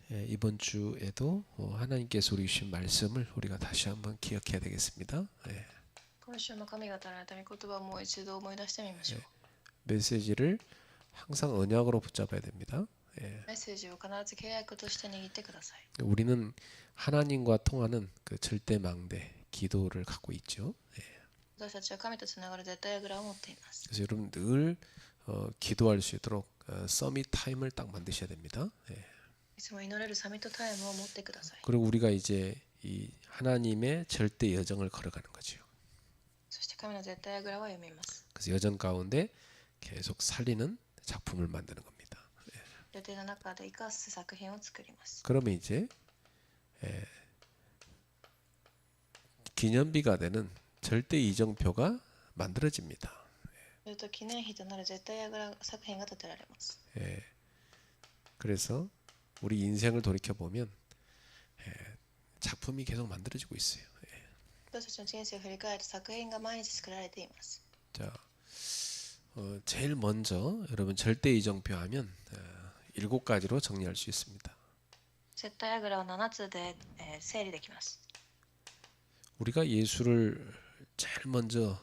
이번 주에도 하나님께서 우리 주신 말씀을 우리가 다시 한번 기억해야 되겠습니다. 今週も神が与えられた御言葉をもう一度思い出してみましょう。 메시지를 항상 언약으로 붙잡아야 됩니다. メッセージを必ず契約として握ってください。 우리는 하나님과 통하는 그 절대 망대 기도를 갖고 있죠. 私たちは神とつながる絶対やぐらを持っています。 그래서 여러분 늘 기도할 수 있도록 서밋 타임을 딱 만드셔야 됩니다. いつも祈れるサミットタイムを持ってください。 그리고 우리가 이제 이 하나님의 절대 여정을 걸어가는 거죠. そして神の絶対やぐらを読みます。 그래서 여정 가운데 계속 살리는 작품을 만드는 겁니다. 予定の中で生かす作品を作ります。 그러면 이제 기념비가 되는 절대 이정표가 만들어집니다. すると記念碑となる絶対やぐら作品が立てられます。 그래서 우리 인생을 돌이켜 보면 작품이 계속 만들어지고 있어요. 私たちの人生を振り返る作品が毎日作られています。 자, 제일 먼저 여러분 절대 이정표 하면 7가지로 정리할 수 있습니다. 絶対やぐらは7つで、整理できます。 우리가 예수를 제일 먼저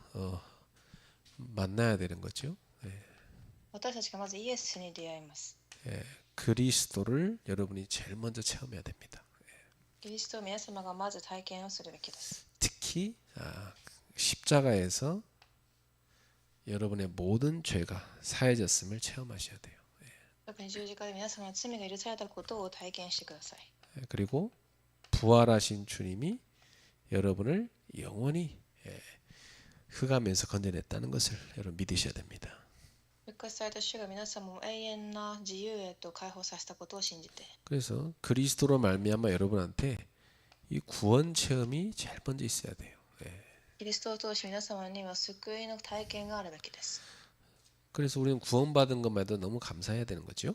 만나야 되는 거죠. 私たちがまずイエスに出会います。 그리스도를 여러분이 제일 먼저 체험해야 됩니다. キリストを皆様がまず体験をするべきです。 특히 십자가에서 여러분의 모든 죄가 사해졌음을 체험하셔야 돼요. 特に十字架で皆様の罪が許されたことを体験してください。 그리고 부활하신 주님이 여러분을 영원히 흑암에서 건져냈다는 것을 여러분 믿으셔야 됩니다. 復活された主が皆様を永遠な自由へと解放させたことを信じて、 그래서 그리스도로 말미암아 여러분한테 이 구원 체험이 제일 먼저 있어야 돼요. キリストを通し皆様には救いの体験があるべきです。 그래서 우리는 구원받은 것만 해도 너무 감사해야 되는 거죠.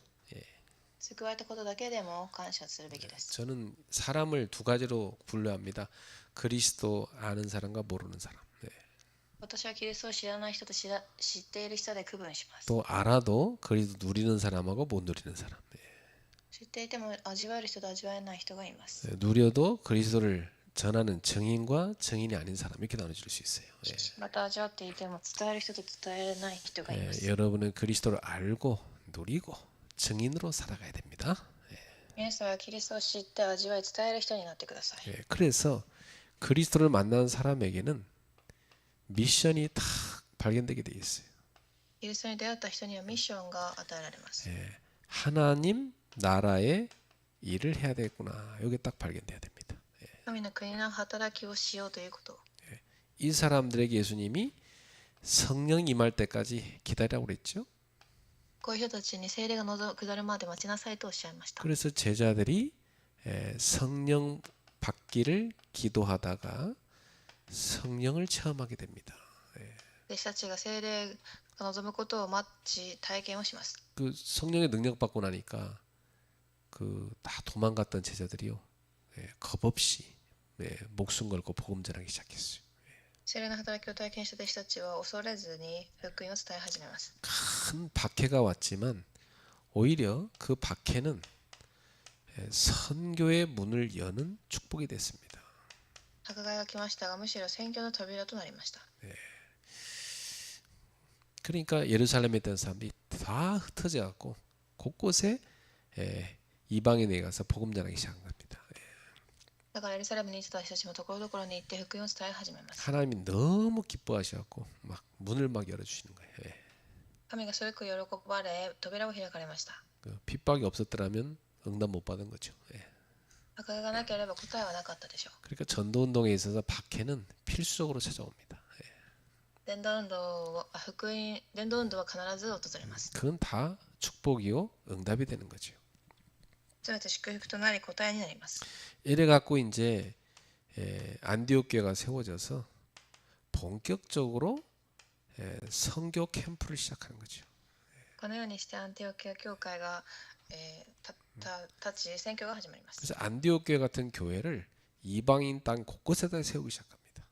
救われたことだけでも感謝するべきです。 저는 사람을 두 가지로 분류합니다. 그리스도 아는 사람과 모르는 사람. 私はキリストを知らない人と知っている人で区分します。 또 알아도 그리스도 누리는 사람하고 못 누리는 사람. 知っていても味わえる人と味わえない人がいます。 누려도 그리스도를 전하는 증인과 증인이 아닌 사람 이렇게 나눠질 수 있어요. また味わっていても伝える人と伝えない人がいます。 여러분은 그리스도를 알고 누리고 증인으로 살아가야 됩니다. 皆さんはキリストを知って味わい伝える人になってください。 그래서 그리스도를 만난 사람에게는 미션이 딱 발견되게 돼 있어요. キリストに出会った人にはミッションが与えられます。 하나님 나라의 일을 해야 되겠구나. 이게 딱 발견돼야 됩니다. 神の国の働きをしようということ。 이 사람들에게 예수님이 성령 임할 때까지 기다리라고 그랬죠. こういう人たちに聖霊が下るまで待ちなさいとおっしゃいました。 그래서 제자들이 성령 받기를 기도하다가 성령을 체험하게 됩니다. 弟子たちが聖霊が望むことを待ち体験をします。 그 성령의 능력 받고 나니까 그 다 도망갔던 제자들이요, 겁없이 목숨 걸고 복음 전하기 시작했어요. 聖霊の働きを体験した弟子たちは恐れずに福音を伝え始めます。 큰 박해가 왔지만 오히려 그 박해는 선교의 문을 여는 축복이 됐습니다. 迫害が来ましたが、むしろ宣教の扉となりました。 그러니까 예루살렘에 있던 사람들이 다 흩어져 갖고 곳곳에 이방인에 가서 복음 전하기 시작한 겁니다. だからエルサレムにいた人たちもところどころに行って福音を伝え始めます。 하나님이 너무 기뻐하셔 갖고 막 문을 막 열어 주시는 거예요. 神がすごく喜ばれ、扉を開かれました。 그 핍박이 없었더라면 응답 못 받은 거죠. 迫害がなければ答えはなかったでしょう。 그러니까 전도 운동에 있어서 박해는 필수적으로 찾아옵니다. 伝道運動は必ず訪れます。 그건 다 축복이요 응답이 되는 거죠. すべて祝福となり答えになります。 이래 갖고 이제 안디옥 교회가 세워져서 본격적으로 선교 캠프를 시작하는 거죠. このようにしてアンティオキア教会が、立ち宣教が始まります。 그래서 안디옥 교회 같은 교회를 이방인 땅 곳곳에다 세우기 시작합니다.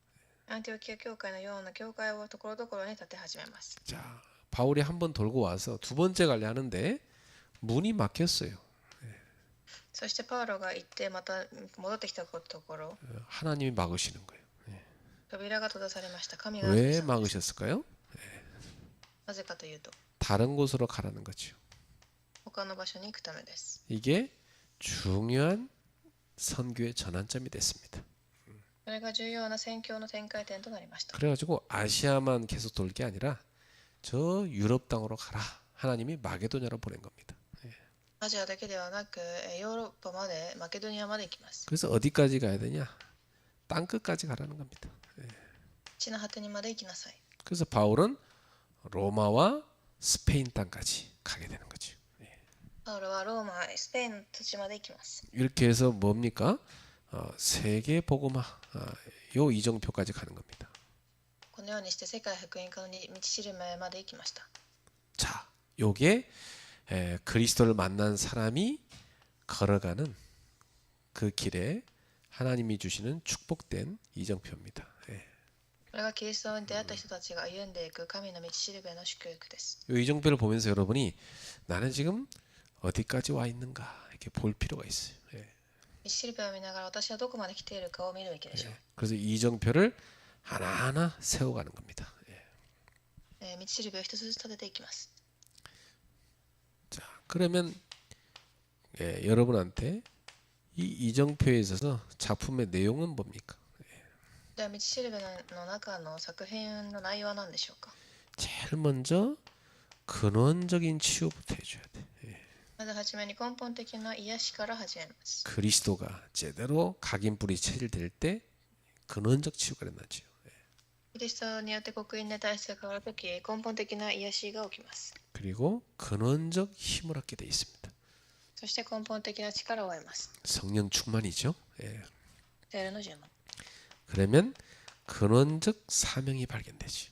アンティオキア教会のような教会をところどころに建て始めます。 자, 바울이 한번 돌고 와서 두 번째 가려 하는데 문이 막혔어요. そしてパウロが行ってまた戻ってきたところ 하나님이 막으시는 거예요. 扉が閉ざされました。神が 왜 閉ざされました。 막으셨을까요? なぜかというと 다른 곳으로 가라는 거죠. 他の場所に行くためです。 이게 중요한 선교의 전환점이 됐습니다. それが重要な宣教の展開点となりました。 그래가지고 아시아만 계속 돌 게 아니라 저 유럽 땅으로 가라. 하나님이 마게도냐로 보낸 겁니다. アジアだけではなくヨーロッパまでマケドニアまで行きます。 그래서 어디까지 가야 되냐? 땅 끝까지 가라는 겁니다. 地の果てにまで行きなさい。 그래서 바울은 로마와 스페인 땅까지 가게 되는 거죠. パウロはローマ、スペインの土地まで行きます。 이렇게 해서 뭡니까? 세계 복음화 요 이정표까지 가는 겁니다. このようにして世界福音化の道しるべまで行きました。 자, 요게 그리스도를 만난 사람이 걸어가는 그 길에 하나님이 주시는 축복된 이정표입니다. これがキリストに出会った人たちが歩んでいく神の道しるべの祝福です。 요 이정표를 보면서 여러분이 나는 지금 어디까지 와 있는가 이렇게 볼 필요가 있어요. 道しるべを見ながら私はどこまで来ているかを見るべきでしょう。 그래서 이정표를 하나하나 세워가는 겁니다. 道しるべを一つずつ立てていきます。 자, 그러면 여러분한테 이 이정표에 있어서 작품의 내용은 뭡니까? では道しるべの中の作品の内容は何でしょうか。 제일 먼저 근원적인 치유부터 해줘야 돼. まずはじめに根本的な癒しから始めます。 그리스도가 제대로 각인뿌리 체질될 때 근원적 치유가 일어나죠. キリストによって刻印で体質が変わるとき、根本的な癒しが起きます。 그리고 근원적 힘을 얻게 돼 있습니다. そして根本的な力を得ます。 성령 충만이죠. 聖霊の充満。 그러면 근원적 사명이 발견되죠.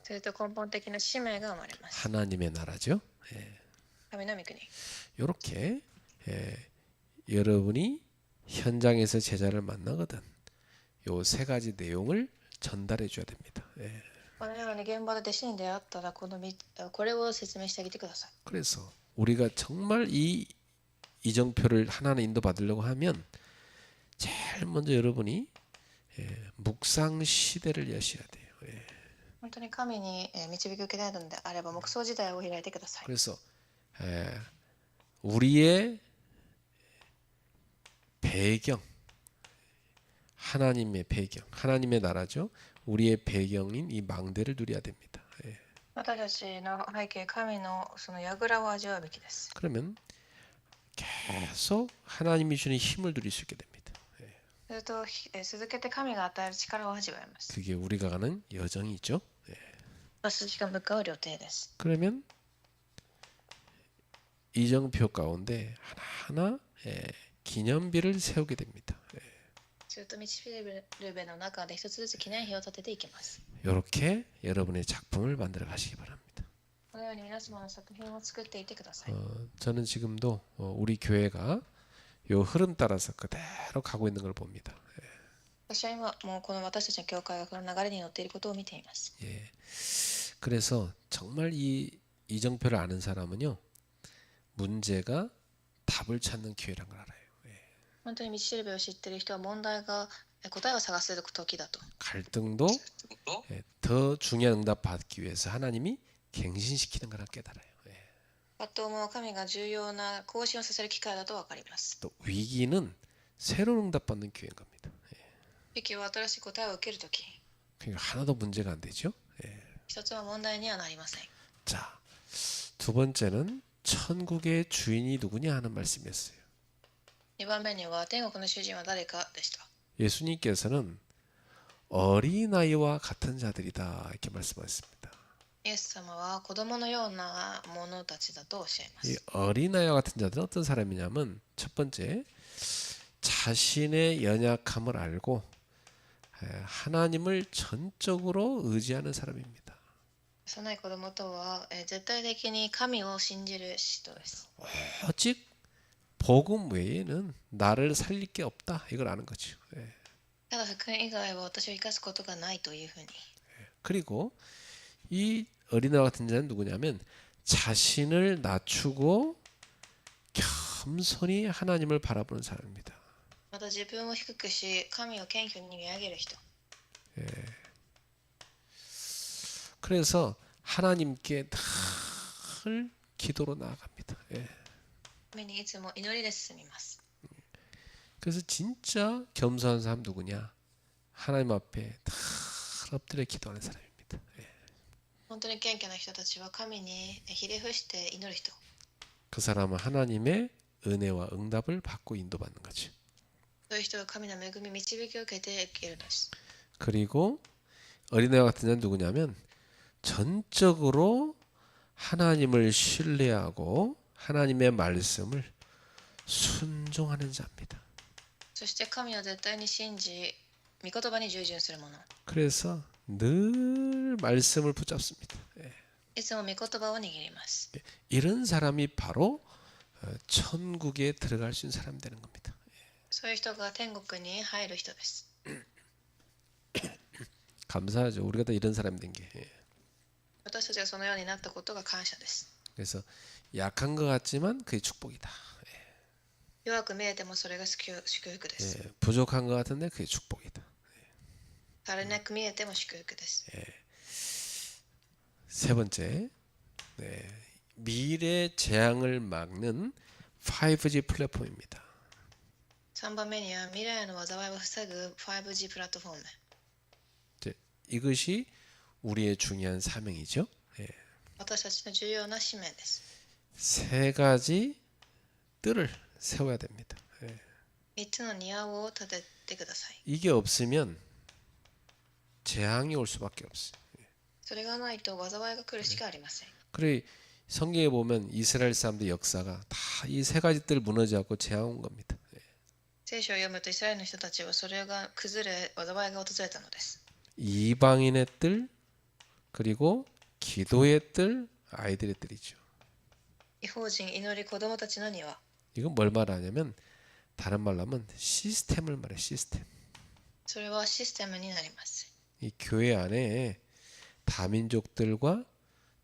すると根本的な使命が生まれます。 하나님의 나라죠. 神の御国。 이렇게 여러분이 현장에서 제자를 만나거든 요 세 가지 내용을 전달해 줘야 됩니다. このように現場で弟子に出会ったらこれを説明してあげてください。 그래서 우리가 정말 이 이정표를 하나하나 인도받으려고 하면 제일 먼저 여러분이 묵상 시대를 여셔야 돼요. 本当に神に導き受けたいのであれば黙想時代を開いてください。 그래서 우리의 배경 하나님의 배경 하나님의 나라죠. 우리의 배경인 이 망대를 누려야 됩니다. 私たちの背景、神のその櫓を味わうべきです。 그러면 계속 하나님이 주는 힘을 누릴 수 있게 됩니다. すると続けて神が与える力を味わいます。 그게 우리가 가는 여정이죠. 私たちが向かう旅程です。 그러면 이정표 가운데 하나하나 기념비를 세우게 됩니다. すると道しるべの中で一つずつ記念碑を立てていきます。 이렇게 여러분의 작품을 만들어 가시기 바랍니다. このように皆様の作品を作っていってください。 저는 지금도 우리 교회가 요 흐름 따라서 그대로 가고 있는 걸 봅니다. 私は今もうこの私たちの教会がこの流れに乗っていることを見ています。 예. 그래서 정말 이 이정표를 아는 사람은요 문제가 답을 찾는 기회란 걸 알아요. 本当に道しるべを知っている人は答えを探す時だと。 갈등도 더 중요한 응답 받기 위해서 하나님이 갱신시키는 걸 깨달아요. 葛藤も神が重要な更新をさせる機会だと分かります。 또 위기는 새로운 응답 받는 기회인 겁니다. 危機は新しい答えを受けるとき、 그러니까 하나도 문제가 안 되죠. 一つは問題にはなりません。 자, 두 번째는 천국의 주인이 누구냐 하는 말씀이었어요. 2番目には天国の主人は誰かでした。 예수님께서는 어린아이와 같은 자들이다 이렇게 말씀하셨습니다. イエス様は子供のような者たちだとおっしゃいま 이 す。 어린아이와 같은 자들은 어떤 사람이냐면 첫 번째 자신의 연약함을 알고 하나님을 전적으로 의지하는 사람입니다. 幼い子供とは絶対的に神を信じる人です。 오직 복음 외에는 나를 살릴 게 없다 이걸 아는 거죠. ただ福音以外は私を生かすことがないというふうに。 그리고 이 어린아이 같은 자는 누구냐면 자신을 낮추고 겸손히 하나님을 바라보는 사람입니다. また自分を低くし、神を謙虚に見上げる人。 그래서 하나님께 늘 기도로 나아갑니다. 예. 神にいつも祈りで進みます。 그래서 진짜 겸손한 사람 누구냐? 하나님 앞에 늘 엎드려 기도하는 사람입니다. 예. 本当に謙虚な人たちは神にひれ伏して祈る人。 그 사람은 하나님의 은혜와 응답을 받고 인도받는 거죠. そういう人は神の恵み、導きを受けているのです。 그리고 어린애와 같은 자는 누구냐면 전적으로 하나님을 신뢰하고 하나님의 말씀을 순종하는 자입니다. そして神を絶対に信じ、御言葉に従順する者。 그래서 늘 말씀을 붙잡습니다. 예. いつも御言葉を握ります。 이런 사람이 바로 천국에 들어갈 수 있는 사람이 되는 겁니다. そういう人が天国に入る人です。 감사하죠. 우리가 다 이런 사람이 된 게. 예. 私たちがそのようになったことが感謝です。 그래서 약한 것 같지만 그게 축복이다. 弱く見えてもそれが祝福です。 예. 부족한 것 같은데 그게 축복이다. 足りなく見えても祝福です。 세 번째, 네, 미래 재앙을 막는 5G 플랫폼입니다. 3番目には未来の災いを防ぐ 5G プラットフォーム。 이것이 우리의 중요한 사명이죠. 예. 私たちの重要な使命です。 세 가지 뜰을 세워야 됩니다. 예. 3つの庭を立ててください。 이게 없으면 재앙이 올 수밖에 없어요. それがないと災いが来るしかありません。 그래 성경에 보면 이스라엘 사람들 역사가 다 이 세 가지 뜰 무너져갖고 재앙 온 겁니다. 예. 聖書を読むとイスラエルの人たちはそれが崩れ災いが訪れたのです。 이방인의 뜰 그리고 기도의 뜰 아이들의 뜰이죠. 異邦人、祈り、子供たちの庭。 이건 뭘 말하냐면 다른 말로 하면 시스템을 말해 시스템. それはシステムになります。 이 교회 안에 다민족들과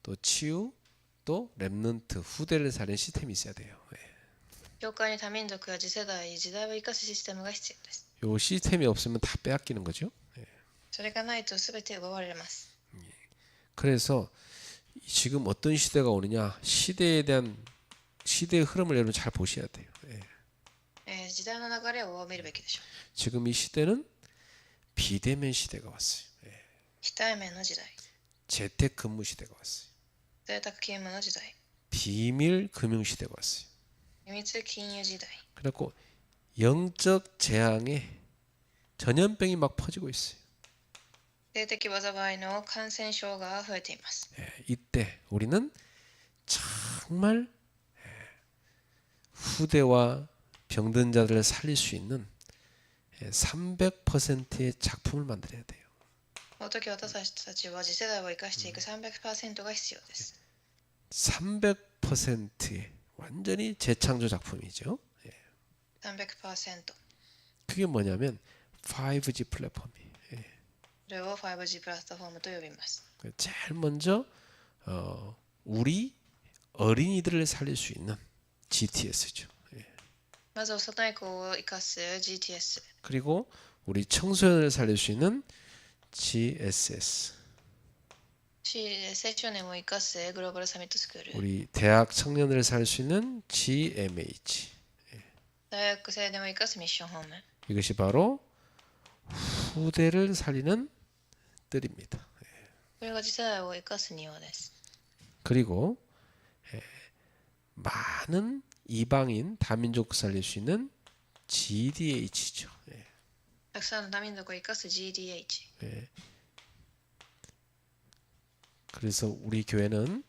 또 치유 또 렘넌트 후대를 살리는 시스템이 있어야 돼요. 예. 教会に多民族や次世代、時代を生かすシステムが必要です。 요 시스템이 없으면 다 빼앗기는 거죠. 예. それがないと全て奪われます。 그래서 지금 어떤 시대가 오느냐 시대에 대한 시대의 흐름을 여러분 잘 보셔야 돼요. 예. 時代の流れを見るべきでしょう。 지금 이 시대는 비대면 시대가 왔어요. 예. 非対面の時代、 재택근무 시대가 왔어요. 在宅勤務の時代、 비밀 금융 시대가 왔어요. 秘密金融時代、 그래갖고 영적 재앙에 전염병이 막 퍼지고 있어요. 霊的災いの感染症が増えています。 예, 이때 우리는 정말 후대와 병든 자들을 살릴 수 있는 300%의 작품을 만들어야 돼요. この時私たちは次世代を生かしていく 300% が必要です。 300%의 완전히 재창조 작품이죠. 300%。 그게 뭐냐면 5G 플랫폼이에요. これを 5G プラットフォームと呼びます。 제일 먼저 우리 어린이들을 살릴 수 있는 GTS죠. まず幼い子を生かす GTS。 그리고 우리 청소년을 살릴 수 있는 GSS. 青少年を生かすグローバルサミットスクール。 우리 대학 청년을 살릴 수 있는 GMH. 大学生でも生かすミッションホーム。 이것이 바로 후대를 살리는 뜰입니다. これが次世代を生かす庭です。 그리고 많은 이방인 다민족 살릴 수 있는 GDH죠. たくさんの多民族を生かす GDH。 그래서 우리 교회는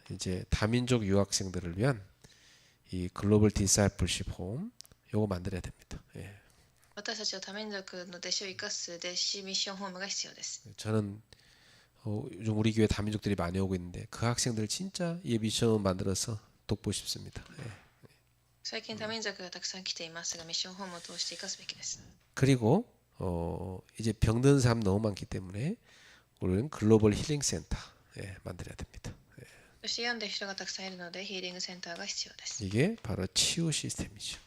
이제 다민족 유학생들을 위한 이 글로벌 디사이플십 홈 요거 만들어야 됩니다. 私たちは多民族の弟子を生かす弟子ミッションホームが必要です。 저는 요즘 우리 교회 다민족들이 많이 오고 있는데 그 학생들 진짜 이 미션 만들어서 돕고 싶습니다. 最近多民族がたくさん来ていますが、ミッションホームを通して生かすべきです。 그리고 이제 병든 사람 너무 많기 때문에 우리는 글로벌 힐링 센터 만들어야 됩니다. そして病んでいる人がたくさんいるのでヒーリングセンターが必要です。 이게 바로 치유 시스템이죠.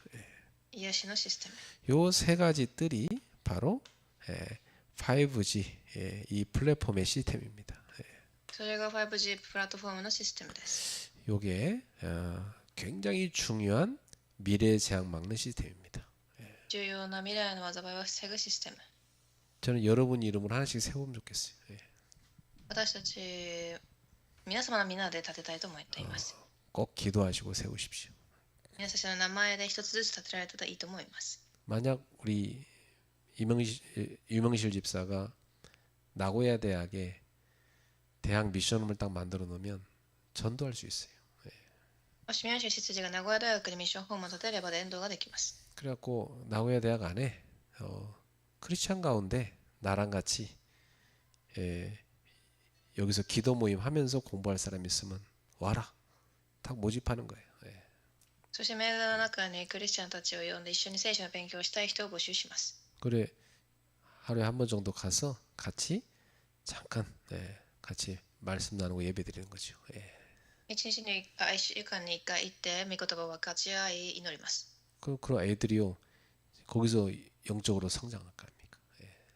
癒しのシステム。 요 세 가지 뜰이 바로 5G 이 플랫폼의 시스템입니다. それが 5G プラットフォームのシステムです。 요게 굉장히 중요한 미래 재앙 막는 시스템입니다. 重要な未来の災いを防ぐシステム。 저는 여러분 이름으로 하나씩 세우면 좋겠어요. 私たち皆様のみんなで立てたいと思っています。 꼭 기도하시고 세우십시오. 皆さんの名前で一つずつ立てられたらいいと思います。 만약 우리 유명실 집사가 나고야 대학에 대학 미션홈을 딱 만들어 놓으면 전도할 수 있어요. もし宮下執事が名古屋大学にミッションホームを建てれば伝道ができます。 그래갖고 나고야 대학 안에 크리스찬 가운데 나랑 같이 여기서 기도 모임 하면서 공부할 사람 있으면 와라. 딱 모집하는 거예요. そしてメールの中にクリスチャンたちを呼んで一緒に聖書の勉強をしたい人を募集します。 그래 하루에 한 번 정도 가서 같이 잠깐 같이 말씀 나누고 예배 드리는 거죠. 1週間に1回行って御言葉を分かち合い祈ります。 그런 애들이요 거기서 영적으로 성장할 거 아닙니까?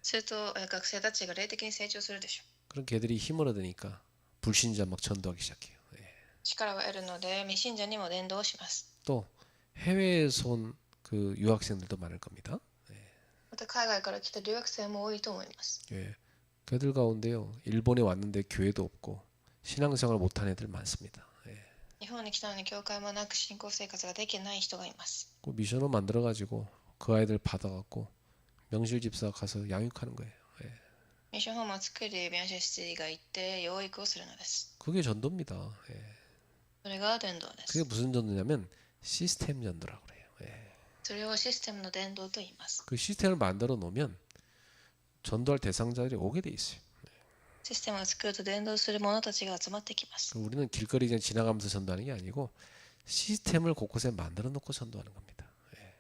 すると学生たちが霊的に成長するでしょう。 그런 개들이 힘을 얻으니까 불신자 막 전도하기 시작해요. 力を得るので未信者にも伝道します。 또 해외에서 온 그 유학생들도 많을 겁니다. また海外から来た留学生も多いと思います。 걔들 가운데요 일본에 왔는데 교회도 없고 신앙생활 못한 애들 많습니다. 日本に来たのに教会もなく信仰生活ができない人がいます。 그 미션을 만들어가지고 그 아이들 받아갖고 명실 집사 가서 양육하는 거예요. ミッションホームを作り、宮下執事が行って養育をするのです。 그게 전도입니다. それが伝道で 그게 す。 무슨 전도냐면 시스템 전도라고 그래요. それをシステムの伝道と言います。 그 시스템을 만들어 놓으면 전도할 대상자들이 오게 돼 있어요. システムを作ると伝道する者たちが集まってきます。 우리는 길거리 그냥 지나가면서 전도하는 게 아니고 시스템을 곳곳에 만들어 놓고 전도하는 겁니다.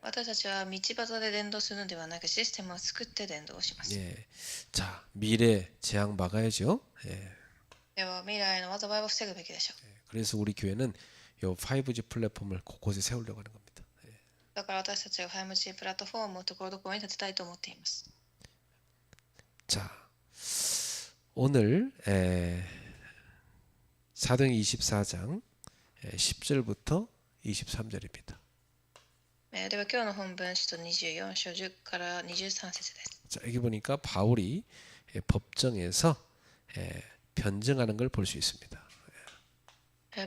私たちは道端で伝道するのではなくシステムを作って伝道します。 자, 미래 재앙 막아야죠. では未来の災いを防ぐべきでしょう。 그래서 우리 교회는 이 5G 플랫폼을 곳곳에 세우려고 하는 겁니다. だから私たちが 5G プラットフォームをところどころに立てたいと思っています。 자, 오늘 사도행 24장 10절부터 23절입니다. では今日の本文使徒24章10から23節です。 자, 여기 보니까 바울이 법정에서 변증하는 걸 볼 수 있습니다.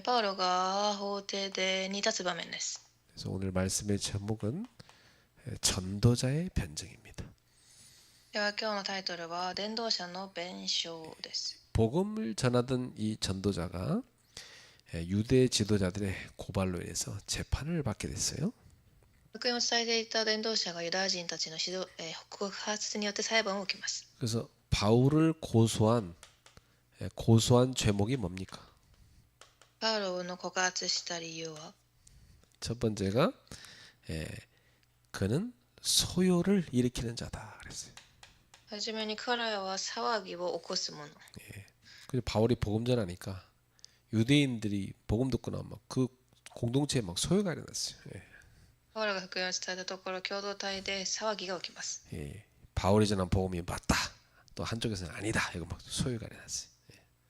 パウロが法廷でに立つ場面です。 그래서 오늘 말씀의 제목은 전도자의 변증입니다. では今日のタイトルは伝道者の弁償です。 복음을 전하던 이 전도자가 유대 지도자들의 고발로 인해서 재판을 받게 됐어요. 福音を伝えていた伝道者がユダヤ人たちの告発によって裁判を受けます。 그래서 바울을 고소한 죄목이 뭡니까? パウロの告発した理由は 첫 번째가 그는 소요를 일으키는 자다 그랬어요. はじめに彼は騒ぎを起こすもの。 그래서 바울이 복음 전하니까 유대인들이 복음 듣고 나면 그 공동체에 막 소요가 일어났어요. パウロが福音を伝えたところ共同体で騒ぎが起きます。 바울이 전한 복음이 맞다. 또 한쪽에서는 아니다. 이거 막 소요가 일어났어요.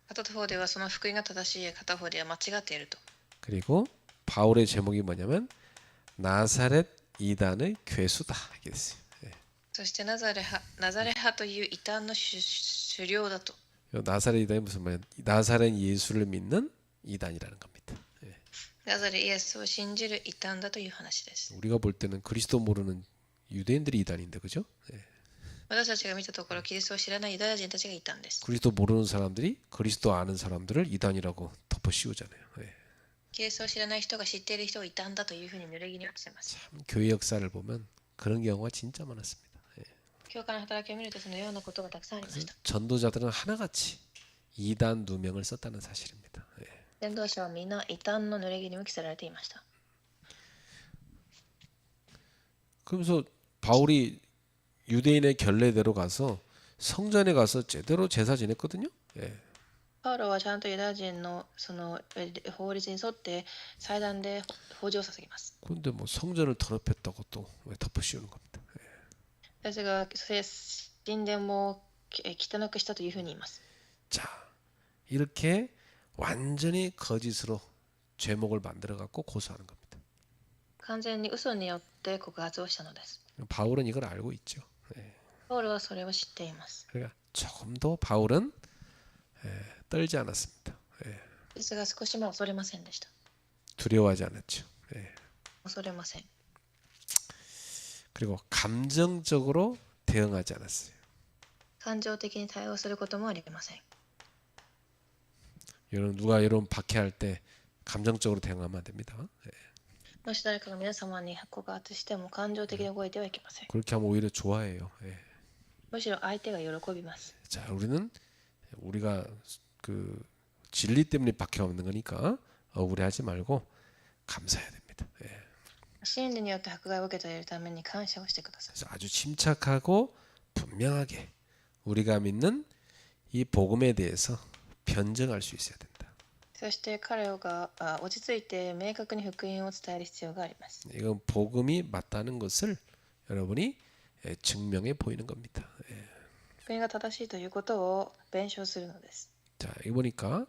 片方ではその福音が正しい、片方では間違っていると。 그리고 바울의 제목이 뭐냐면 나사렛 이단의 괴수다 이게 됐어요. そしてナザレ派という異端の首領だと。 나사렛 이단이 무슨 말이야? 나사렛 예수를 믿는 이단이라는 겁니다. ナザレイエスを信じる異端だという話です。 우리가 볼 때는 그리스도 모르는 유대인들이 이단인데 그죠? 私たちが見たところキリストを知らないユダヤ人たちがいたんです。 그리스도 모르는 사람들이 그리스도 아는 사람들을 이단이라고 덮어 씌우잖아요. キリストを知らない人が知っている人を異端だというふうに濡れ衣に着せます。 참 교회 역사를 보면 그런 경우가 진짜 많았습니다. 教会の働きを見るとそのようなことがたくさんありました。 전도자들은 하나같이 이단 누명을 썼다는 사실입니다. 伝道者はみんな異端の濡れ衣に着せられていました。 그러면서 바울이 유대인의 결례대로 가서 성전에 가서 제대로 제사 지냈거든요. パウロはちゃんとユダヤ人のその法律に沿って祭壇で法事を捧げます。 그런데 뭐 성전을 더럽혔다고 또 왜 덮으씌우는 겁니다. 私が神殿も汚くしたというふうに言います。 자, 이렇게 완전히 거짓으로 죄목을 만들어 갖고 고소하는 겁니다. 完全に嘘によって告発をしたのです。 바울은 이걸 알고 있죠. 예. パウロはそれを知っています。 그러니까 조금도 바울은 떨지 않았습니다. 예. ですが少しも恐れませんでした。 두려워하지 않았죠. 예. 恐れません。 그리고 감정적으로 대응하지 않았어요. 感情的に対応することもありません。 여러분 누가 여러분 박해할 때 감정적으로 대응하면 안 됩니다. 예. もし誰かが皆様に告発しても感情的に動いてはいけません。 그렇게 하면 오히려 좋아해요. 예. むしろ相手が喜びます。 자, 우리가 그 진리 때문에 박해받는 거니까 억울해하지 말고 감사해야 됩니다. 예. 真理によって迫害を受けているために感謝をしてください。 그래서 아주 침착하고 분명하게 우리가 믿는 이 복음에 대해서 변증할 수 있어야 된다. そして彼が落ち着いて明確に福音を伝える必要があります。 이건 복음이 맞다는 것을 여러분이 증명해 보이는 겁니다. 예. 福音が正しいということを弁証するのです。 자, 이 보니까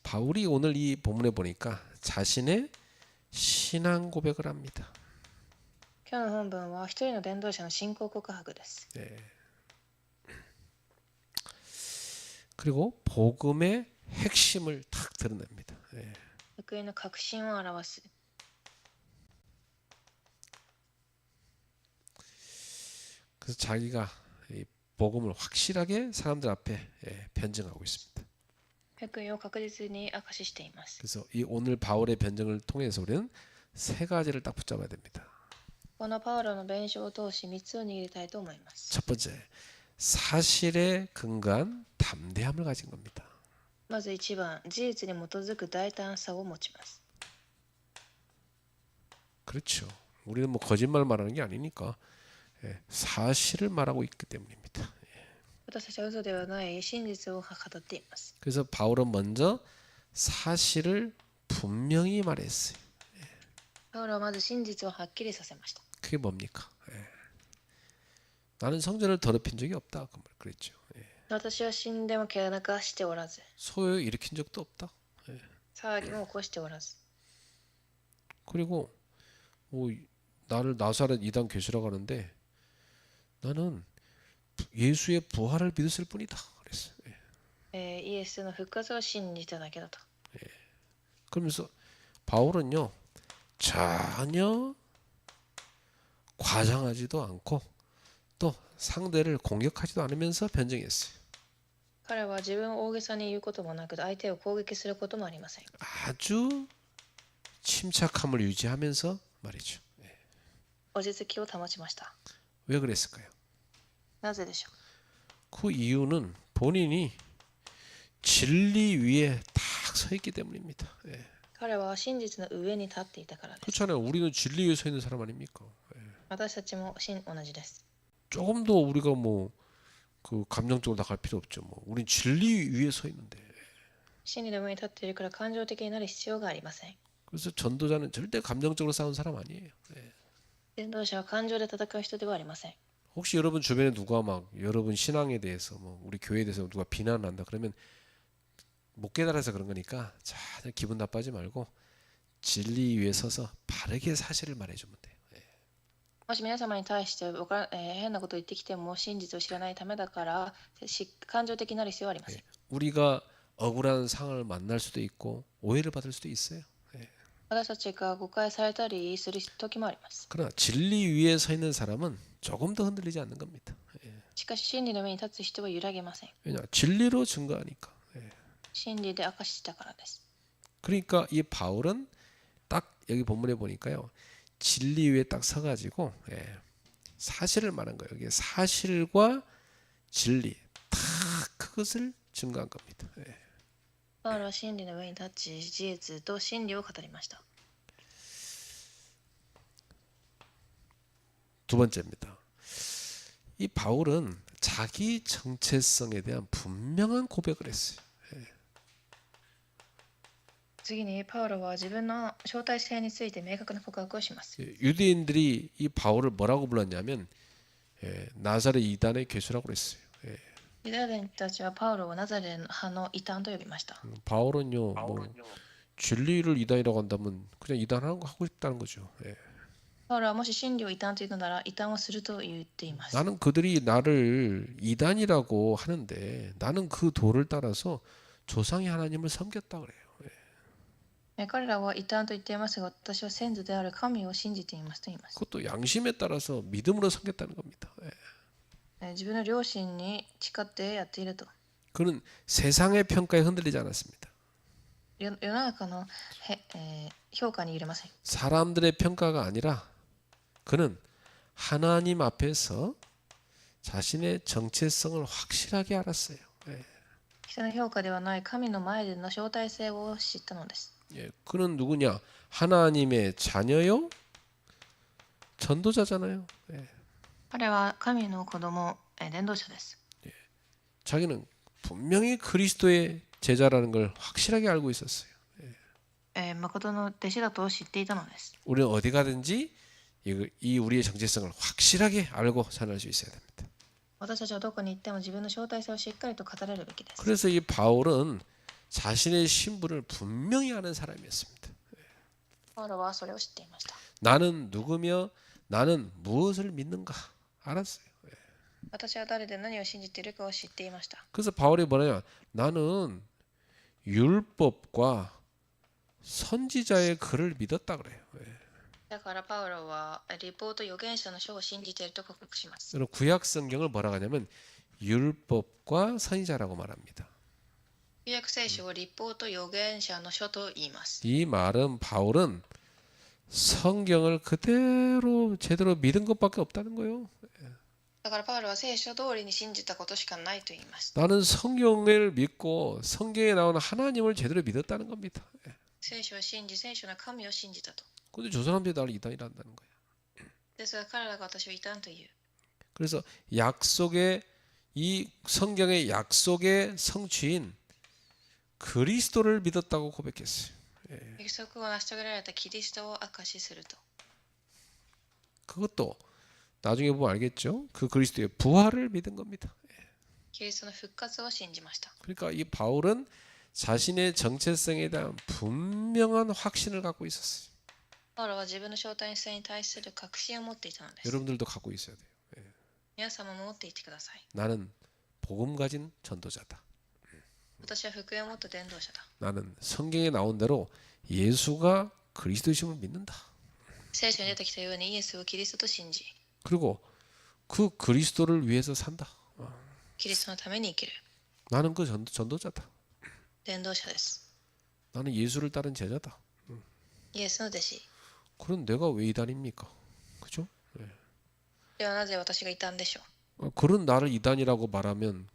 바울이 오늘 이 본문에 보니까 자신의 신앙 고백을 합니다. 今日の本文は一人の伝道者の信仰告白です。 예. 그리고 복음의 핵심을 탁 드러냅니다. 예. 福音の核心を表す。 그래서 자기가 이 복음을 확실하게 사람들 앞에 변증하고 있습니다. 福音を確実に明かししています。 그래서 이 오늘 바울의 변증을 통해서 우리는 세 가지를 딱 붙잡아야 됩니다. このパウロの弁証を通し3つを握りたいと思います。 첫 번째, 사실에 근거한 담대함을 가진 겁니다. まず1番、事実に基づく大胆さを持ちます。 그렇죠. 우리는 뭐 거짓말 말하는 게 아니니까 사실을 말하고 있기 때문입니다. 私たちは嘘ではない真実を語っています。 그래서 바울은 먼저 사실을 분명히 말했어요. パウロはまず真実をはっきりさせました。 그게 뭡니까? 나는 성전을 더럽힌 적이 없다. 그 말 그랬죠. 私は神殿を汚かしておらず、 소요 일으킨 적도 없다. 騒ぎも起こしておらず、 그리고 뭐 나를 나사렛 이단 교수라고 하는데 나는 예수의 부활을 믿었을 뿐이다. 그랬어요. イエスの復活を信じただけだと。 그러면서 바울은요 전혀 과장하지도 않고 또 상대를 공격하지도 않으면서 변증했어요. 彼は自分を大げさに言うこともなく、相手を攻撃することもありません。 아주 침착함을 유지하면서 말이죠. 落ち着きを保ちました。 왜 그랬을까요? なぜでしょう。 그 이유는 본인이 진리 위에 딱 서 있기 때문입니다. 彼は真実の上に立っていたからです。 그렇잖아요. 우리는 진리 위에 서 있는 사람 아닙니까? 私たちも同じです。 조금 더 우리가 뭐 그 감정적으로 나갈 필요 없죠. 뭐 우린 진리 위에 서 있는데. 真理の上に立っているから感情的になる必要がありません。 그래서 전도자는 절대 감정적으로 싸운 사람 아니에요. 伝道者は感情で戦う人ではありません。 혹시 여러분 주변에 누가 막 여러분 신앙에 대해서 뭐 우리 교회에 대해서 누가 비난한다 그러면 못 깨달아서 그런 거니까 전혀 기분 나빠하지 말고 진리 위에 서서 바르게 사실을 말해주면 돼요. もし皆様に対して変なことを言ってきても真実を知らないためだから感情的になる必要はありません。 우리가 억울한 상황을 만날 수도 있고 오해를 받을 수도 있어요. 私たちが誤解されたりする時もあります。 그러나 진리 위에 서 있는 사람은 조금 더 흔들리지 않는 겁니다. しかし真理の上に立つ人は揺らげません。 왜냐 진리로 증거하니까. 真理で明かしたからです。 그러니까 이 바울은 딱 여기 본문에 보니까요 진리 위에 딱 서가지고 사실을 말한 거예요. 이게 사실과 진리 다 그것을 증거한 겁니다. パウロは真理の上に立ち事実と真理を語りました。 두 번째입니다. 이 바울은 자기 정체성에 대한 분명한 고백을 했어요. 次にパウロは自分の招待性について明確な告白をします。 유대인들이 이 바울을 뭐라고 불렀냐면 나사렛 이단의 괴수라고 그랬어요. ユダヤ人たちはパウロをナザレ派の異端と呼びました。 바울은요, 뭐 진리를 이단이라고 한다면 그냥 이단하는 거 하고 싶다는 거죠. パウロはもし真理を異端というのなら異端をすると言っています。 나는 그들이 나를 이단이라고 하는데 나는 그 도를 따라서 조상의 하나님을 섬겼다 그래요. 彼らは異端と言っていますが、私は先祖である神を信じていますと言います。 그것도 양심에 따라서 믿음으로 섬겼다는 겁니다. 自分の良心に誓ってやっていると。 그는 세상의 평가에 흔들리지 않았습니다. 世の中の評価に揺れません。 사람들의 평가가 아니라 그는 하나님 앞에서 자신의 정체성을 확실하게 알았어요. 人の評価ではない神の前での招待性を知ったのです。 그는 누구냐? 하나님의 자녀요? 전도자잖아요. 彼は神の子供、伝道者です。 자기는 분명히 그리스도의 제자라는 걸 확실하게 알고 있었어요. 誠の弟子だと知っていたのです。 우리는 어디 가든지 이 우리의 정체성을 확실하게 알고 살아갈 수 있어야 됩니다. 私たちはどこに行っても自分の招待性をしっかりと語れるべきです。 그래서 이 바울은 자신의 신분을 분명히 아는 사람이었습니다. パウロはそれを知っていました。 나는 누구며 나는 무엇을 믿는가 알았어요. 私は誰で何を信じているかを知っていました。 그래서 바울이 뭐냐? 나는 율법과 선지자의 글을 믿었다 그래요. だからパウロは立法と預言者の書を信じていると告白します。 여러분 구약 성경을 뭐라고 하냐면 율법과 선지자라고 말합니다. 旧約聖書を立法と預言者の書と言います。 이 말은 바울은 성경을 그대로 제대로 믿은 것밖에 없다는 거예요. だからパウロは聖書通りに信じたことしかないと言います。 나는 성경을 믿고 성경에 나오는 하나님을 제대로 믿었다는 겁니다. 聖書を信じ、聖書の神を信じたと。 근데 저 사람들이 나를 이단이라 한다는 거야. ですが彼らが私を異端という。 그래서 약속의 이 성경의 약속의 성취인 그리스도를 믿었다고 고백했어요. 約束を成し遂げられたキリストを証しすると。 그것도 나중에 보면 알겠죠. 그 그리스도의 부활을 믿은 겁니다. キリストの復活を信じました。 그러니까 이 바울은 자신의 정체성에 대한 분명한 확신을 갖고 있었어요. パウロは自分の招待性に対する確信を持っていたのです。 여러분들도 갖고 있어야 돼요. 皆様も持っていてください。 나는 복음 가진 전도자다. 私は福音を持った伝道者だ。 나는 성경에 나온 대로 예수가 그리스도이심을 믿는다. 聖書に出てきたようにイエスをキリストと信じ、 그리고 그 그리스도를 위해서 산다. キリストのために生きる 나는 그 전도자다. 伝道者です。 나는 예수를 따른 제자다. イエスの弟子。 그럼 내가 왜 이단입니까? 그죠? ではなぜ私が異端でしょう。 그런 나를 이단이라고 말하면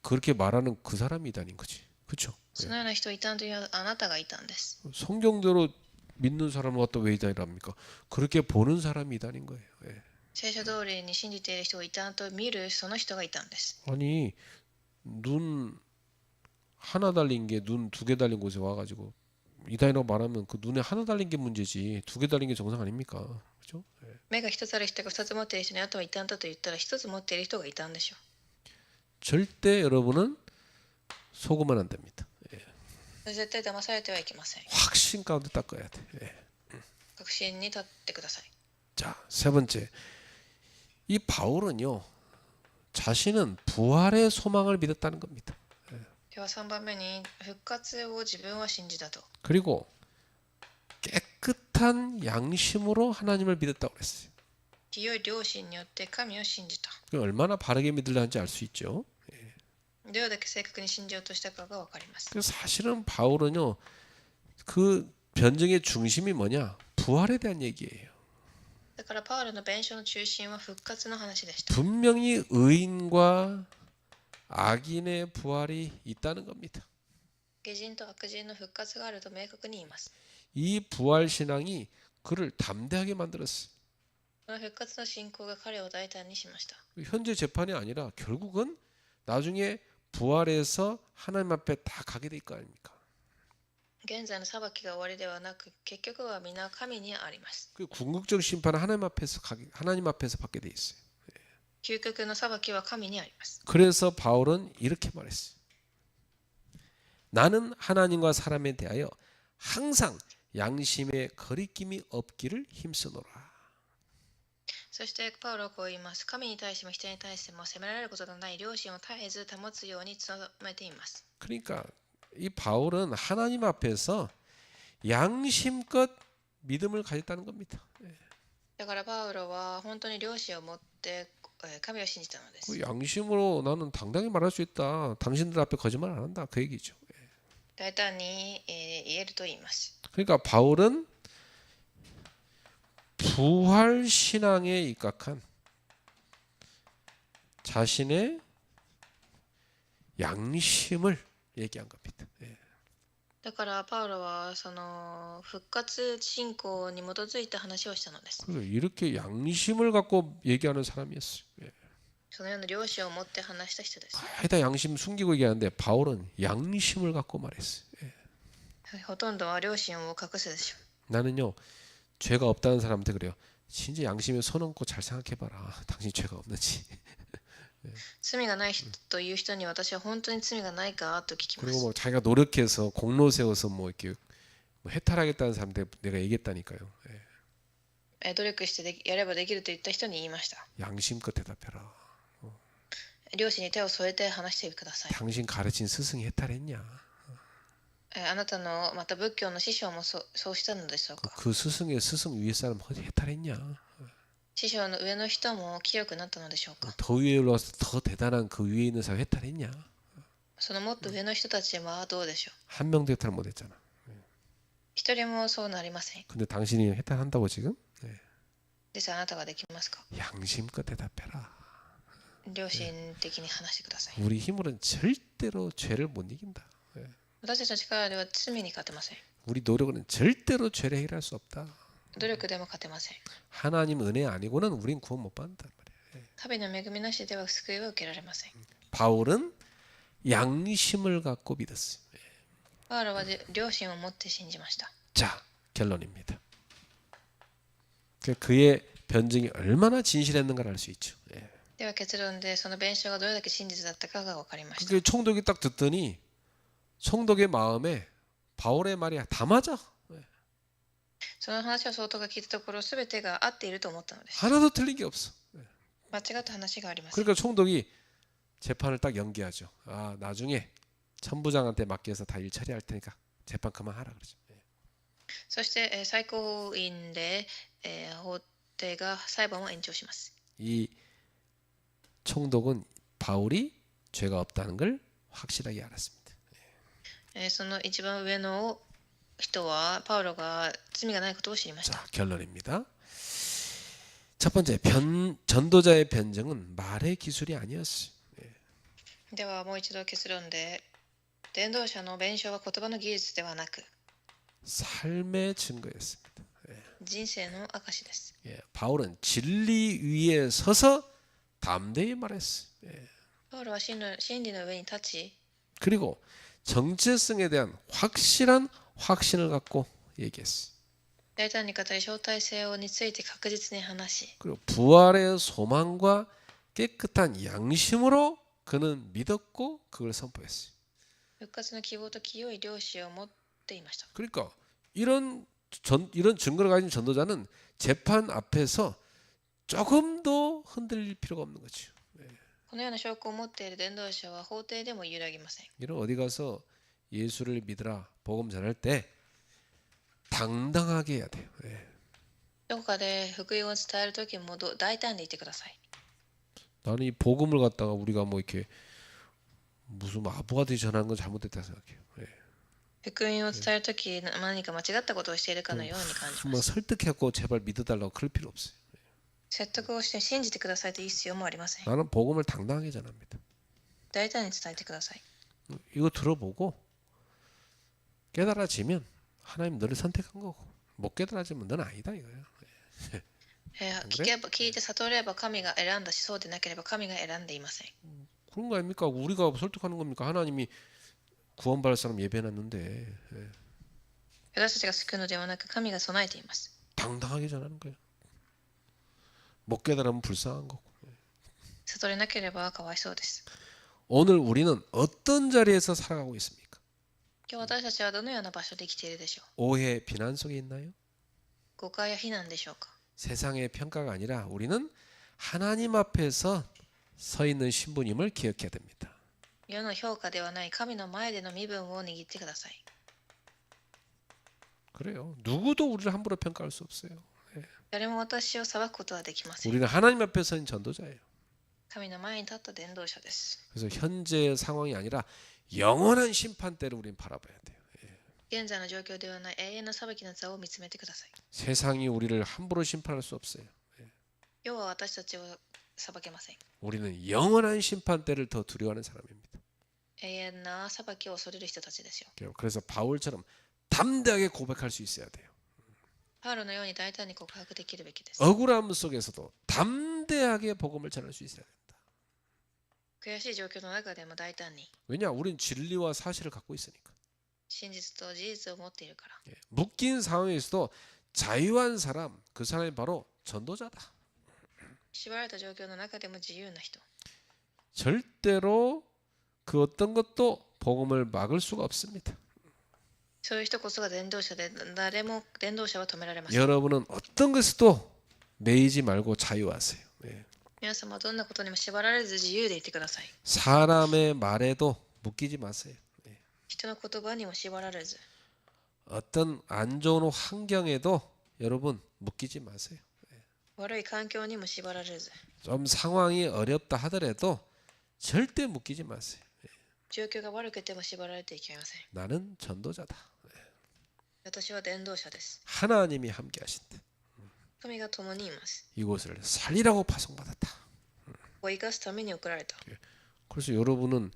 그렇게 말하는 그 사람이 이단인 거지. 그렇죠? そのような人を異端というあなたが異端です。 성경대로 믿는 사람을 갖다 왜 이단이랍니까? 그렇게 보는 사람이 이단인 거예요. 聖書通りに信じている人を異端と見るその人が異端です。 아니 눈 하나 달린 게 눈 두 개 달린 곳에 와가지고 이단이라고 말하면 그 눈에 하나 달린 게 문제지 두 개 달린 게 정상 아닙니까? 그렇죠? 目が一つある人が二つ持っている人にあとは異端だと言ったら一つ持っている人が異端でしょう。 절대 여러분은 속으면 안 됩니다. 絶対騙されてはいけません。 확신 가운데 닦아야 돼. 確信に立ってください。 자, 세 번째. 이 바울은요. 자신은 부활의 소망을 믿었다는 겁니다. では3番目に復活を自分は信じたと。 그리고 깨끗한 양심으로 하나님을 믿었다고 그랬어요. 清い良心によって神を信じた。 얼마나 바르게 믿으려는지 알 수 있죠. どれだけ正確に信じようとしたかが分かります。 그래서 사실은 바울은요. 그 변증의 중심이 뭐냐? 부활에 대한 얘기예요. だからパウロの弁償の中心は復活の話でした。 분명히 의인과 악인의 부활이 있다는 겁니다. 義人と悪人の復活があると明確に言います。 이 부활 신앙이 그를 담대하게 만들었어요. この復活の信仰が彼を大胆にしました。 현재 재판이 아니라 결국은 나중에 부활해서 하나님 앞에 다 가게 될 거 아닙니까? 現在の裁きが終わりではなく、結局は皆神にあります。 그 궁극적 심판은 하나님 앞에서 받게 돼 있어요. 究極の裁きは神にあります。 그래서 바울은 이렇게 말했어요. 나는 하나님과 사람에 대하여 항상 양심의 거리낌이 없기를 힘쓰노라. そしてパウロはこう言います。神に対しても人に対しても責められることのない良心を絶えず保つように努めています。 그러니까 이 바울은 하나님 앞에서 양심껏 믿음을 가졌다는 겁니다. だからパウロは本当に良心を持って神を信じたのです。 그 양심으로 나는 당당히 말할 수 있다. 당신들 앞에 거짓말 안 한다. 그 얘기죠. 大胆に言えると言います。 그러니까 바울은 부활 신앙에 입각한 자신의 양심을 얘기한 겁니다. だからパウロはその復活信仰に基づいた話をしたのです。 그리고 이렇게 양심을 갖고 얘기하는 사람이었어요. そのような良心を持って話した人です。 다 양심 숨기고 얘기하는데 바울은 양심을 갖고 말했어요. ほとんどは良心を隠すでしょう。 나는요 죄가 없다는 사람한테 그래요. 진짜 양심에 손 얹고 잘 생각해봐라. 당신 죄가 없는지. 罪がない人という人に私は本当に罪がないかと聞きま 그리고 す。 뭐 자기가 노력해서 공로 세워서 뭐 이렇게 뭐 해탈하겠다는 사람한테 내가 얘기했다니까요. 努力してやればできると言った人に言いました。 양심껏 대답해라. 良心に手を添えて話してください。 당신 가르친 스승이 해탈했냐? あなたのまた仏教の師匠もそうしたのでしょうか。 그 스승의 스승 위에 사람 해탈했냐? 師匠の上の人も清くなったのでしょうか。 더 위에 올라와서 더 대단한 그 위에 있는 사람 해탈했냐? そのもっと上の人たちはどうでしょう。 한 명도 해탈 못했잖아. 一人もそうなりません。 근데 당신이 해탈한다고 지금? ですあなたができますか。 양심껏 대답해라. 良心的に話してください。 우리 힘으로는 절대로 죄를 못 이긴다. 私たちの力では罪に勝てません。 우리 노력은 절대로 죄를 해결할 수 없다. 努力でも勝てません。 하나님 은혜 아니고는 우린 구원 못 받는단 말이야. 神の恵みなしでは救いを受けられません。 바울은 양심을 갖고 믿었어요. パウロは良心を持って信じました。 자, 결론입니다. 그의 변증이 얼마나 진실했는가를 알 수 있죠. では結論でその弁償がどれだけ真実だったかが分かりました。 그 총독이 딱 듣더니 총독의 마음에 바울의 말이 다 맞아. その話を総統が聞いたところ、すべてが合っていると思ったのです。 하나도 틀린 게 없어. 間違った話がありません。 그러니까 총독이 재판을 딱 연기하죠. 아, 나중에 천부장한테 맡겨서 다 일 처리할 테니까 재판 그만하라 그러죠. そして、最高院で、法廷が裁判を延長します。 이 총독은 바울이 죄가 없다는 걸 확실하게 알았습니다. その一番上の人はパウロが罪がないことを知りました。 자, 결론입니다. 첫 번째, 전도자의 변증은 말의 기술이 아니었어요. ではもう一度結論で、伝道者の弁償は言葉の技術ではなく、 삶의 증거였습니다. 人生の証です。 바울은 진리 위에 서서 담대히 말했어요. パウロは真理の上に立ち、 그리고 정체성에 대한 확실한 확신을 갖고 얘기했어요. 大胆に語り招待性について確実に話し、 그리고 부활의 소망과 깨끗한 양심으로 그는 믿었고 그걸 선포했어요. 復活の希望と清い良心を持っていました。 그러니까 이런 증거를 가진 전도자는 재판 앞에서 조금도 흔들릴 필요가 없는 거죠. このような証拠を持っている伝道者は法廷でも揺らぎません。 이런 어디 가서 예수를 믿으라 복음 전할 때 당당하게 해야 돼요. どこかで福音を伝えるときも大胆でいてください。 나는 이 복음을 갖다가 우리가 뭐 이렇게 무슨 아부하듯이 전하는 건 잘못됐다 생각해요. 福音を伝えるとき何か間違ったことをしているかのように感じま 뭐 す。 설득하고 제발 믿어달라고 그럴 필요 없어요. 説得をして信じてくださいという必要もありません。 나는 복음을 당당하게 전합니다. 大胆に伝えてください。 이거 들어보고 깨달아지면 하나님 너를 선택한 거고 못 깨달아지면 넌 아니다 이거예요. 聞いて悟れば神が選んだし、そうでなければ神が選んでいません。 그런 거 아닙니까? 우리가 설득하는 겁니까? 하나님이 구원받을 사람 예배해놨는데 私たちが救うのではなく神が備えています。 당당하게 전하는 거예요. 못 깨달으면 불쌍한 거고. 悟れなければかわいそうです。 오늘 우리는 어떤 자리에서 살아가고 있습니까? 今日私たちはどのような場所で生きているでしょう。 오해, 비난 속에 있나요? 誤解や非難でしょうか。 세상의 평가가 아니라 우리는 하나님 앞에서 서 있는 신부님을 기억해야 됩니다. 世の評価ではない神の前での身分を握ってください。 그래요. 누구도 우리를 함부로 평가할 수 없어요. 誰も私を裁くことはできません。 우리는 하나님 앞에 서 있는 전도자예요. 神の前に立った伝道者です。 그래서 현재의 상황이 아니라 영원한 심판대를 우리는 바라봐야 돼요. 現在の状況ではない永遠の裁きの座を見つめてください。 세상이 우리를 함부로 심판할 수 없어요. 世は私たちを裁けません。 우리는 영원한 심판대를 더 두려워하는 사람입니다. 永遠な裁きを恐れる人たちですよ。 그래서 바울처럼 담대하게 고백할 수 있어야 돼요. パウロのように大胆に告白できるべきです。 억울함 속에서도 담대하게 복음을 전할 수 있어야 된다. 悔しい状況の中でも大胆に 왜냐? 우린 진리와 사실을 갖고 있으니까. 真実と事実を持っているから。 묶인 상황에서도 자유한 사람, 그 사람이 바로 전도자다. 縛られた状況の中でも自由な人。 절대로 그 어떤 것도 복음을 막을 수가 없습니다. そういう人こそが伝道者で、誰も伝道者は止められません。 여러분은 어떤 것에도 매이지 말고 자유하세요. 예. 皆様はどんなことにも縛られず自由でいてください。 사람의 말에도 묶이지 마세요. 人の言葉にも縛られず、 어떤 안 좋은 환경에도 여러분 묶이지 마세요. 悪い環境にも縛られず、 좀 상황이 어렵다 하더라도 절대 묶이지 마세요. 状況が悪くても縛られていけません。 나는 전도자다. 私は伝道者です。 하나님이 함께 하신다. 神が共にいます。 이곳을 살리라고 파송받았다. ここを生かすために送られた。 그래서 여러분은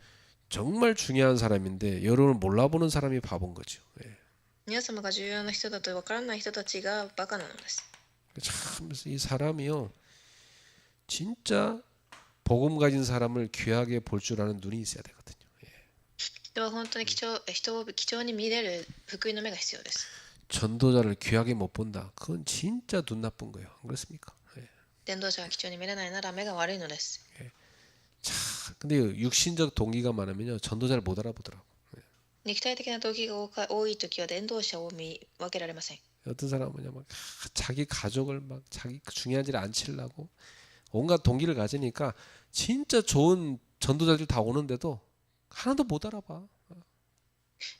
정말 중요한 사람인데 여러분을 몰라보는 사람이 바본 거죠. 皆様が重要な人だと分からない人たちがバカなのです。 참 이 사람이요, 진짜 복음 가진 사람을 귀하게 볼 줄 아는 눈이 있어야 되거든요. 人は本当に人を貴重に見れる福音の目が必要です。 전도자를 귀하게 못 본다. 그건 진짜 눈 나쁜 거예요. 안 그렇습니까? 伝道者が貴重に見れないなら目が悪いのです。 자, 근데 육신적 동기가 많으면요, 전도자를 못 알아보더라고. 肉体的な動機が多いときは伝道者を見分けられません。 어떤 사람은 뭐냐, 막 자기 가족을 막 자기 중요한지를 안 치려고 온갖 동기를 가지니까 진짜 좋은 전도자들 다 오는데도 하나도 못 알아봐.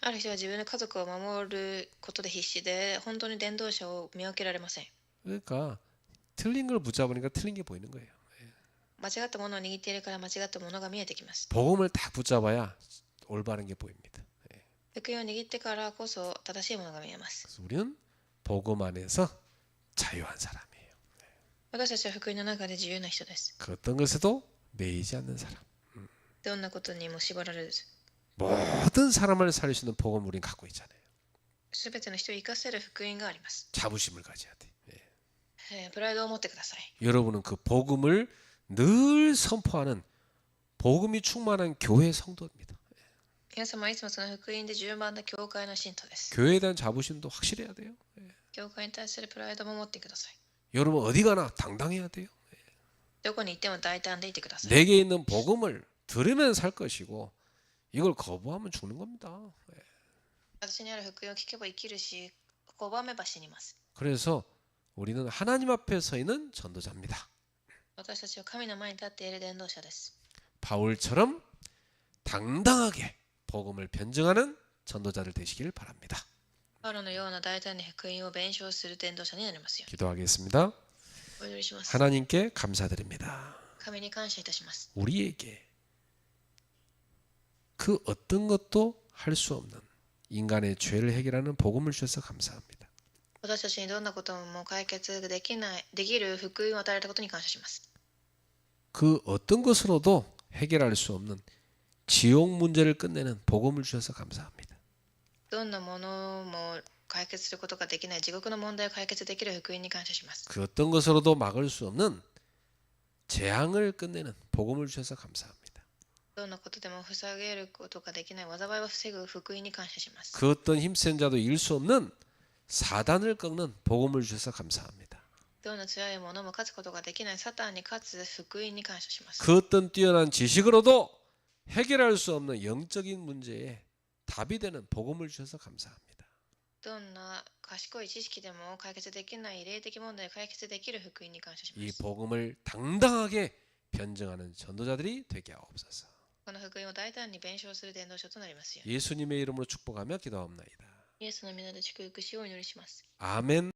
ある人は自分の家族を守ることで必死で本当に伝道者を見分けられません。 그러니까 틀린 걸 붙잡으니까 틀린 게 보이는 거예요. 間違ったものを握っているから間違ったものが見えてきます。 복음을 딱 붙잡아야 올바른 게 보입니다. 福音を握ってからこそ正しいものが見えます。 그래서 우리는 복음 안에서 자유한 사람이에요. 私たちは福音の中で自由な人です。 그 어떤 것에도 매이지 않는 사람. どんなことにも縛られず、 모든 사람을 살릴 수 있는 복음을 우리는 갖고 있잖아요. すべての人を生かせる福音があります。 자부심을 가져야 돼. プライドを持ってください。 여러분은 그 복음을 늘 선포하는 복음이 충만한 교회 성도입니다. 皆様はいつもその福音で十万な教会の信徒です。 교회에 대한 자부심도 확실해야 돼요. 教会に対するプライドも持ってください。 여러분 어디 가나 당당해야 돼요. どこに行っても大胆でいてください。 내게 있는 복음을 들으면 살 것이고 이걸 거부하면 죽는 겁니다. 私にある福音を聞けば生きるし、拒めば死にます。 그래서 우리는 하나님 앞에 서 있는 전도자입니다. 私たちは神の前に立っている伝道者です。 바울처럼 당당하게 복음을 변증하는 전도자들 되시길 바랍니다. パウロのような大胆に福音を弁償する伝道者になりますよ。 기도하겠습니다. お祈りします。 하나님께 감사드립니다. 神に感謝いたします。 우리에게 그 어떤 것도 할 수 없는 인간의 죄를 해결하는 복음을 주셔서 감사합니다. 私たちにどんなことも解決できる福音を与えたことに感謝します。 그 어떤 것으로도 해결할 수 없는 지옥 문제를 끝내는 복음을 주셔서 감사합니다. どんなものも解決することができない地獄の問題を解決できる福音に感謝します。 그 어떤 것으로도 막을 수 없는 재앙을 끝내는 복음을 주셔서 감사합니다. どんなことでも防げることができない災いを防ぐ福音に感謝します。 그 어떤 힘센 자도 이길 수 없는 사단을 꺾는 복음을 주셔서 감사합니다. どんな強いものも勝つことができないサタンに勝つ福音に感謝します。 그 어떤 뛰어난 지식으로도 해결할 수 없는 영적인 문제에 답이 되는 복음을 주셔서 감사합니다. どんな賢い知識でも解決できない霊的問題を解決できる福音に感謝しま 이 す。 복음을 당당하게 변증하는 전도자들이 되게 하옵소서. この福音を大胆に弁償する伝道者となりますように。 예수님의 이름으로 축복하며 기도합니다. イエスの皆で祝福しをお祈りします。 아멘.